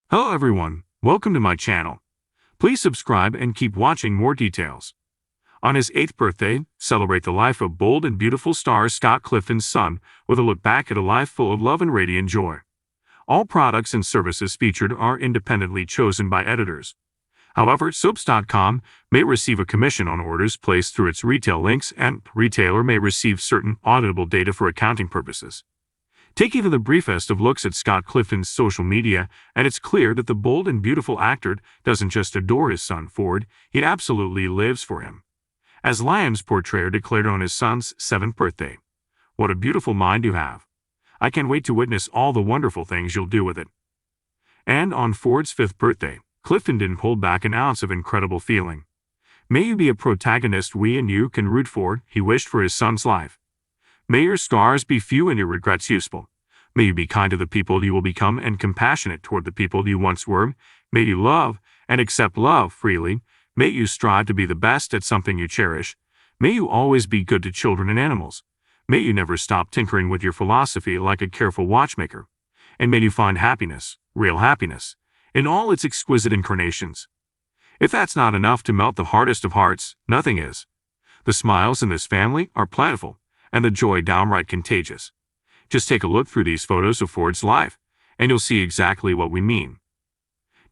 Hello everyone, welcome to my channel. Please subscribe and keep watching more details. On his 8th birthday, celebrate the life of bold and beautiful star Scott Clifton's son with a look back at a life full of love and radiant joy. All products and services featured are independently chosen by editors. However, soaps.com may receive a commission on orders placed through its retail links, and retailer may receive certain auditable data for accounting purposes. Take even the briefest of looks at Scott Clifton's social media, and it's clear that the bold and beautiful actor doesn't just adore his son Ford, he absolutely lives for him. As Liam's portrayer declared on his son's 7th birthday, "What a beautiful mind you have. I can't wait to witness all the wonderful things you'll do with it." And on Ford's 5th birthday, Clifton didn't hold back an ounce of incredible feeling. "May you be a protagonist we and you can root for," he wished for his son's life. "May your scars be few and your regrets useful. May you be kind to the people you will become and compassionate toward the people you once were. May you love and accept love freely. May you strive to be the best at something you cherish. May you always be good to children and animals. May you never stop tinkering with your philosophy like a careful watchmaker. And may you find happiness, real happiness, in all its exquisite incarnations." If that's not enough to melt the hardest of hearts, nothing is. The smiles in this family are plentiful, and the joy downright contagious. Just take a look through these photos of Ford's life, and you'll see exactly what we mean.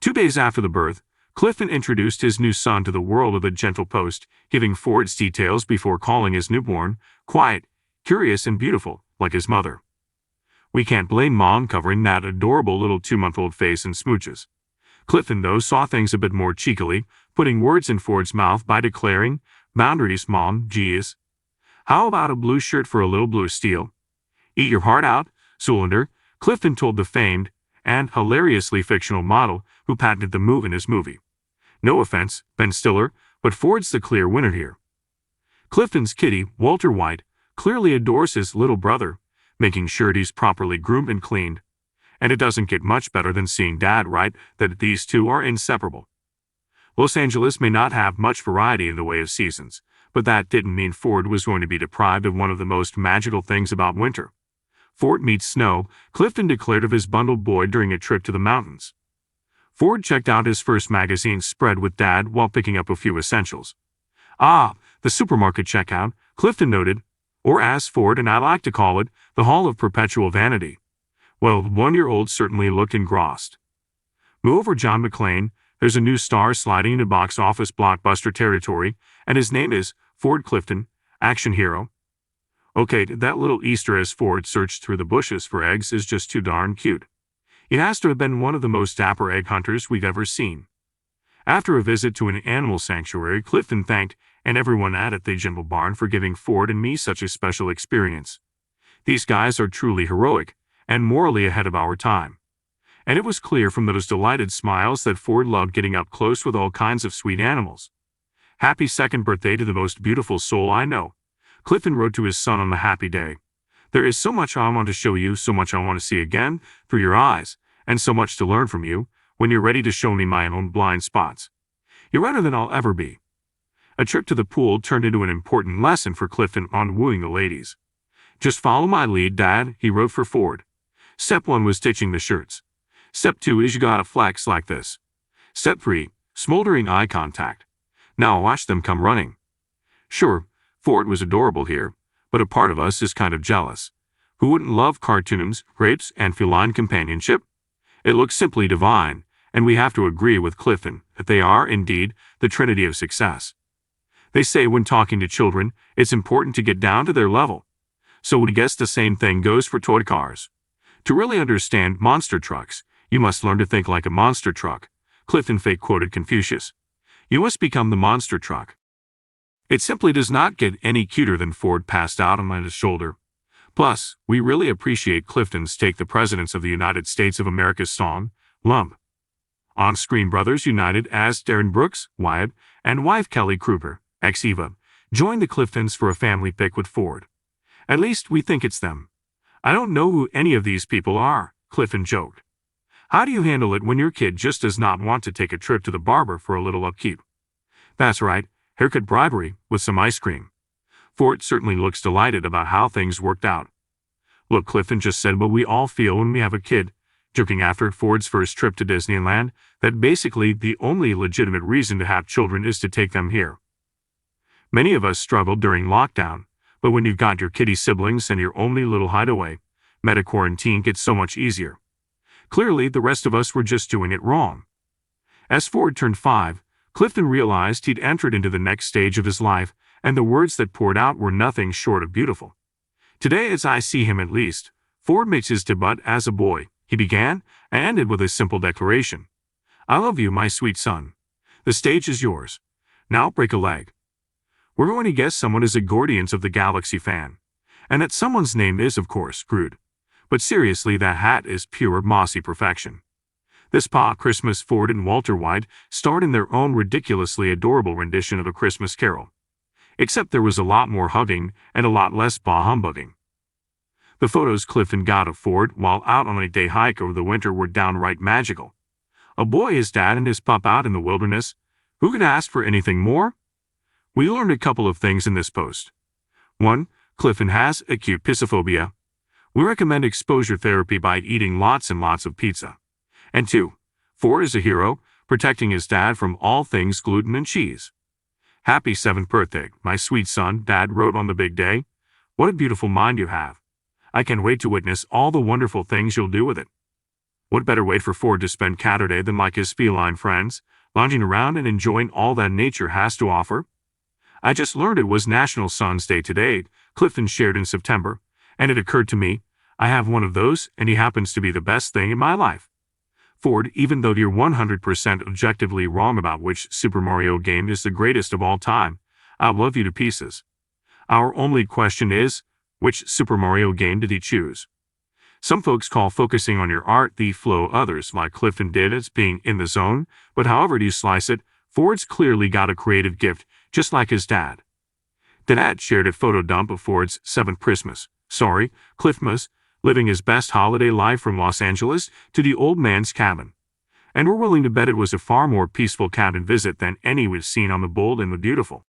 2 days after the birth, Clifton introduced his new son to the world with a gentle post, giving Ford's details before calling his newborn quiet, curious, and beautiful, like his mother. We can't blame Mom covering that adorable little 2-month-old face in smooches. Clifton, though, saw things a bit more cheekily, putting words in Ford's mouth by declaring, "Boundaries, Mom, geez. How about a blue shirt for a little blue steel? Eat your heart out, Zoolander," Clifton told the famed and hilariously fictional model who patented the move in his movie. No offense, Ben Stiller, but Ford's the clear winner here. Clifton's kitty, Walter White, clearly adores his little brother, making sure he's properly groomed and cleaned. And it doesn't get much better than seeing Dad right that these two are inseparable. Los Angeles may not have much variety in the way of seasons, but that didn't mean Ford was going to be deprived of one of the most magical things about winter. Ford meets snow, Clifton declared of his bundled boy during a trip to the mountains. Ford checked out his first magazine spread with Dad while picking up a few essentials. "Ah, the supermarket checkout," Clifton noted, or as Ford and I like to call it, the Hall of Perpetual Vanity. Well, the 1-year-old certainly looked engrossed. Move over, John McClane. There's a new star sliding into box office blockbuster territory, and his name is Ford Clifton, action hero. Okay, that little Easter as Ford searched through the bushes for eggs is just too darn cute. It has to have been one of the most dapper egg hunters we've ever seen. After a visit to an animal sanctuary, Clifton thanked and everyone at the Jimble Barn for giving Ford and me such a special experience. "These guys are truly heroic and morally ahead of our time." And it was clear from those delighted smiles that Ford loved getting up close with all kinds of sweet animals. "Happy 2nd birthday to the most beautiful soul I know," Clifton wrote to his son on the happy day. "There is so much I want to show you, so much I want to see again through your eyes, and so much to learn from you when you're ready to show me my own blind spots. You're better than I'll ever be." A trip to the pool turned into an important lesson for Clifton on wooing the ladies. "Just follow my lead, Dad," he wrote for Ford. Step 1 was stitching the shirts. Step 2 is you gotta flex like this. Step 3, smoldering eye contact. Now watch them come running. Sure, Ford was adorable here, but a part of us is kind of jealous. Who wouldn't love cartoons, grapes, and feline companionship? It looks simply divine, and we have to agree with Clifton that they are, indeed, the trinity of success. They say when talking to children, it's important to get down to their level. So I guess the same thing goes for toy cars. To really understand monster trucks, you must learn to think like a monster truck, Clifton fake quoted Confucius. You must become the monster truck. It simply does not get any cuter than Ford passed out on his shoulder. Plus, we really appreciate Clifton's Take the Presidents of the United States of America's song, Lump. On-screen brothers united as Darren Brooks, Wyatt, and wife Kelly Kruger, ex-Eva, joined the Cliftons for a family pic with Ford. At least we think it's them. "I don't know who any of these people are," Clifton joked. "How do you handle it when your kid just does not want to take a trip to the barber for a little upkeep?" "That's right, haircut bribery with some ice cream." Ford certainly looks delighted about how things worked out. "Look, Clifton just said what we all feel when we have a kid. joking after Ford's first trip to Disneyland that basically the only legitimate reason to have children is to take them here. Many of us struggled during lockdown, but when you've got your kitty siblings and your only little hideaway, meta-quarantine gets so much easier. Clearly, the rest of us were just doing it wrong. As Ford turned 5, Clifton realized he'd entered into the next stage of his life, and the words that poured out were nothing short of beautiful. Today, as I see him at least, Ford makes his debut as a boy. He began and ended with a simple declaration. I love you, my sweet son. The stage is yours. Now break a leg. We're going to guess someone is a Guardians of the Galaxy fan. And that someone's name is, of course, Groot. But seriously, that hat is pure mossy perfection. This Pa Christmas, Ford and Walter White starred in their own ridiculously adorable rendition of A Christmas Carol. Except there was a lot more hugging and a lot less bah humbugging. The photos Clifton got of Ford while out on a day hike over the winter were downright magical. A boy, his dad, and his pup out in the wilderness. Who could ask for anything more? We learned a couple of things in this post. 1. Clifton has acute pissophobia. We recommend exposure therapy by eating lots and lots of pizza. And 2. Ford is a hero, protecting his dad from all things gluten and cheese. Happy 7th birthday, my sweet son, Dad wrote on the big day. What a beautiful mind you have. I can't wait to witness all the wonderful things you'll do with it. What better way for Ford to spend Saturday than like his feline friends, lounging around and enjoying all that nature has to offer? I just learned it was National Sons Day today, Clifton shared in September, and it occurred to me, I have one of those, and he happens to be the best thing in my life. Ford, even though you're 100% objectively wrong about which Super Mario game is the greatest of all time, I love you to pieces. Our only question is, which Super Mario game did he choose? Some folks call focusing on your art the flow, others, like Clifton did, as being in the zone, but however you slice it, Ford's clearly got a creative gift, just like his dad. Dad shared a photo dump of Ford's 7th Christmas, Clifmas, living his best holiday life from Los Angeles to the old man's cabin. And we're willing to bet it was a far more peaceful cabin visit than any we've seen on The Bold and the Beautiful.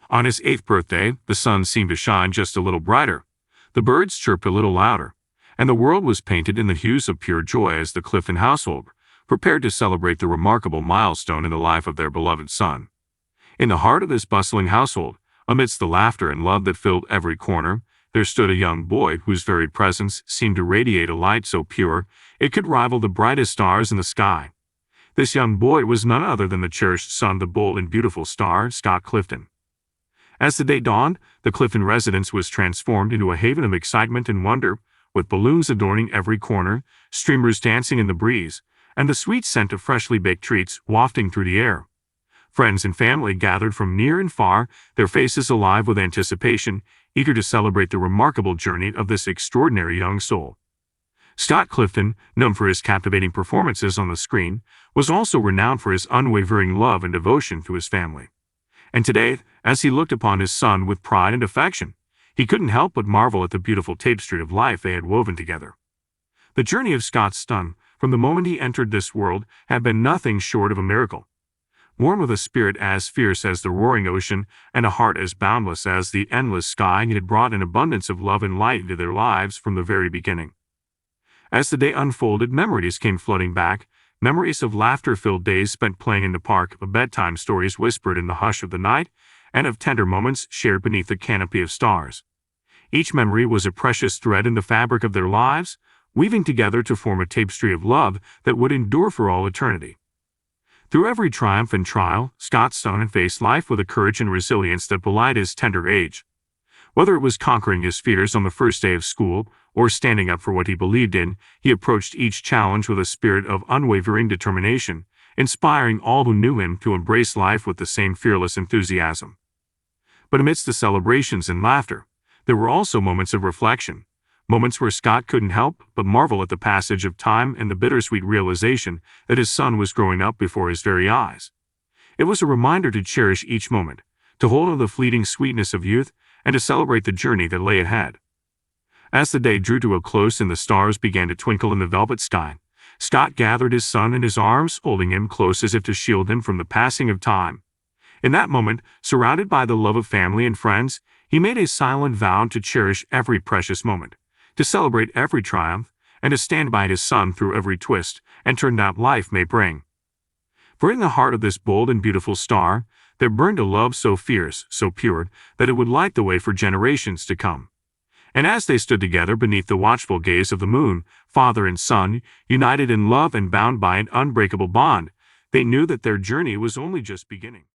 On his 8th birthday, the sun seemed to shine just a little brighter, the birds chirped a little louder, and the world was painted in the hues of pure joy as the Clifton household prepared to celebrate the remarkable milestone in the life of their beloved son. In the heart of this bustling household, amidst the laughter and love that filled every corner, there stood a young boy whose very presence seemed to radiate a light so pure it could rival the brightest stars in the sky. This young boy was none other than the cherished son of the bold and beautiful star, Scott Clifton. As the day dawned, the Clifton residence was transformed into a haven of excitement and wonder, with balloons adorning every corner, streamers dancing in the breeze, and the sweet scent of freshly baked treats wafting through the air. Friends and family gathered from near and far, their faces alive with anticipation, eager to celebrate the remarkable journey of this extraordinary young soul. Scott Clifton, known for his captivating performances on the screen, was also renowned for his unwavering love and devotion to his family. And today, as he looked upon his son with pride and affection, he couldn't help but marvel at the beautiful tapestry of life they had woven together. The journey of Scott's son, from the moment he entered this world, had been nothing short of a miracle. Born with a spirit as fierce as the roaring ocean and a heart as boundless as the endless sky, he had brought an abundance of love and light into their lives from the very beginning. As the day unfolded, memories came flooding back, memories of laughter-filled days spent playing in the park, of bedtime stories whispered in the hush of the night, and of tender moments shared beneath the canopy of stars. Each memory was a precious thread in the fabric of their lives, weaving together to form a tapestry of love that would endure for all eternity. Through every triumph and trial, Scott's son faced life with a courage and resilience that belied his tender age. Whether it was conquering his fears on the first day of school or standing up for what he believed in, he approached each challenge with a spirit of unwavering determination, inspiring all who knew him to embrace life with the same fearless enthusiasm. But amidst the celebrations and laughter, there were also moments of reflection, moments where Scott couldn't help but marvel at the passage of time and the bittersweet realization that his son was growing up before his very eyes. It was a reminder to cherish each moment, to hold on the fleeting sweetness of youth, and to celebrate the journey that lay ahead. As the day drew to a close and the stars began to twinkle in the velvet sky, Scott gathered his son in his arms, holding him close as if to shield him from the passing of time. In that moment, surrounded by the love of family and friends, he made a silent vow to cherish every precious moment, to celebrate every triumph, and to stand by his son through every twist and turn that life may bring. For in the heart of this bold and beautiful star, there burned a love so fierce, so pure, that it would light the way for generations to come. And as they stood together beneath the watchful gaze of the moon, father and son, united in love and bound by an unbreakable bond, they knew that their journey was only just beginning.